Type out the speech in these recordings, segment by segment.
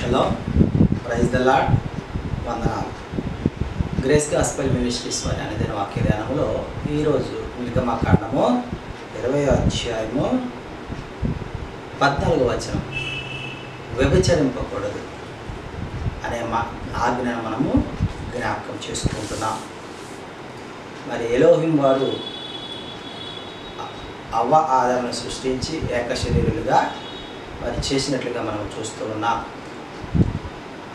Hello, praise the lord, వందనాలు. Grace gospel ministries వారి అనుదిన వాక్య ధ్యానంలో ఈరోజు నిర్గమకాండము 20వ అధ్యాయము 14వ వచనం, వ్యభిచరింపకూడదు అనే ఆజ్ఞను మనము జ్ఞాపకం చేసుకుంటున్నాం. మరి ఎలోహిం వారు అవ్వ ఆదామును సృష్టించి ఏకశరీరులుగా మరి చేసినట్లుగా మనం చూస్తూ ఉన్నాం.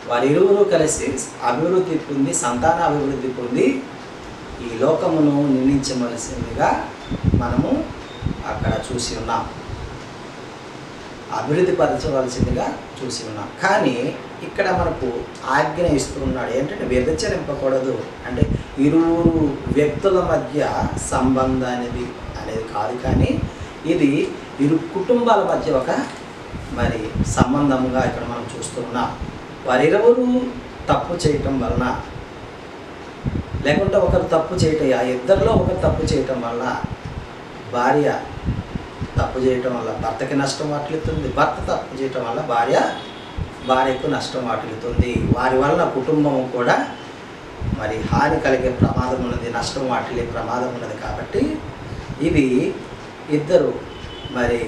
వారిరువురు కలిసి అభివృద్ధి పొంది, సంతాన అభివృద్ధి పొంది ఈ లోకమును నిర్మించవలసిందిగా మనము అక్కడ చూసి ఉన్నాం, అభివృద్ధి పరచవలసిందిగా చూసి ఉన్నాం. కానీ ఇక్కడ మనకు ఆజ్ఞ ఇస్తూ ఉన్నాడు. ఏంటంటే వ్యభిచరింపకూడదు అంటే ఇరువురు వ్యక్తుల మధ్య సంబంధం అనేది కాదు, కానీ ఇది ఇరు కుటుంబాల మధ్య ఒక మరి సంబంధముగా ఇక్కడ మనం చూస్తూ ఉన్నాం. వారిరువురు తప్పు చేయటం వలన, లేకుంటే ఒకరు తప్పు చేయటం, ఆ ఇద్దరిలో ఒకరు తప్పు చేయటం వల్ల భార్య తప్పు చేయటం వల్ల భర్తకి నష్టం వాటిల్లుతుంది, భర్త తప్పు చేయటం వల్ల భార్యకు నష్టం వాటిల్లుతుంది. వారి వలన కుటుంబము కూడా మరి హాని కలిగే ప్రమాదం ఉన్నది, నష్టం వాటిల్లే ప్రమాదం ఉన్నది. కాబట్టి ఇవి ఇద్దరు మరి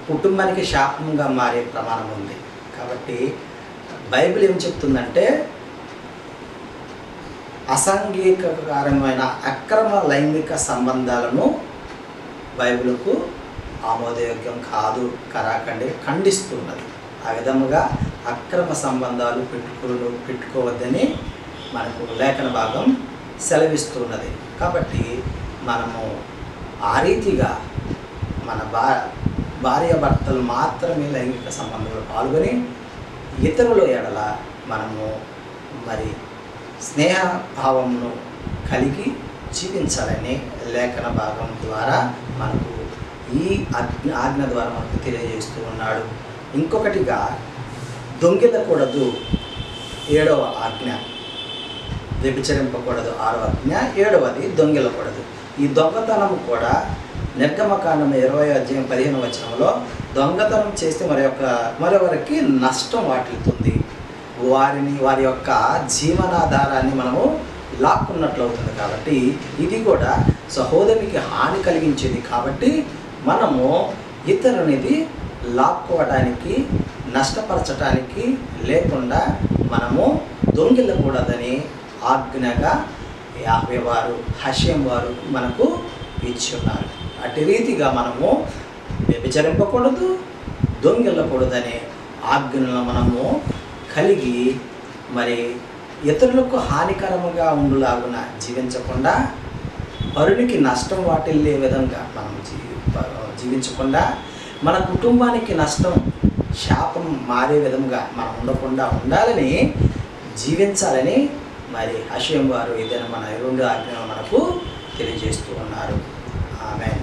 కుటుంబానికి శాపంగా మారే ప్రమాణం ఉంది. కాబట్టి బైబిల్ ఏం చెప్తుందంటే అసాంఘికకరమైన అక్రమ లైంగిక సంబంధాలను బైబిల్కు ఆమోదయోగ్యం కాదు, ఖండిస్తున్నది. ఆ విధముగా అక్రమ సంబంధాలు పెట్టుకోవద్దని మనకు లేఖన భాగం సెలవిస్తున్నది. కాబట్టి మనము ఆ రీతిగా మన భార్యాభర్తలు మాత్రమే లైంగిక సంబంధంలో పాల్గొని ఇతరుల ఎడల మనము మరి స్నేహభావమును కలిగి జీవించాలని లేఖన భాగం ద్వారా మనకు ఈ ఆజ్ఞ ద్వారా మనకు తెలియజేస్తూ ఉన్నాడు. ఇంకొకటిగా దొంగిలకూడదు, 7వ ఆజ్ఞ. వ్యభిచరింపకూడదు 6వ ఆజ్ఞ, 7వది దొంగిలకూడదు. ఈ దొంగతనం కూడా నిర్గమకాండం 20వ అధ్యాయం 15వ వచనంలో దొంగతనం చేస్తే మరొకరికి నష్టం వాటిల్లుతుంది, వారి యొక్క జీవనాధారాన్ని మనము లాక్కున్నట్లు అవుతుంది. కాబట్టి ఇది కూడా సహోదరునికి హాని కలిగించేది. కాబట్టి మనము ఇతరునిది లాక్కోవడానికి, నష్టపరచడానికి లేకుండా మనము దొంగిలకూడదని ఆజ్ఞగా యాహ్వే వారు, హషేం వారు మనకు ఇచ్చి ఉన్నారు. అటు రీతిగా మనము వ్యభిచరింపకూడదు, దొంగిలకూడదనే ఆజ్ఞలను మనము కలిగి మరి ఇతరులకు హానికరముగా ఉండులాగున జీవించకుండా, పరునికి నష్టం వాటిల్లే విధంగా మనం జీవించకుండా, మన కుటుంబానికి నష్టం, శాపం మారే విధంగా మనం ఉండకుండా ఉండాలని, జీవించాలని మరి హషేం వారు ఏదైనా మన 2 ఆజ్ఞలు మనకు తెలియజేస్తూ ఉన్నారు. ఆమేన్.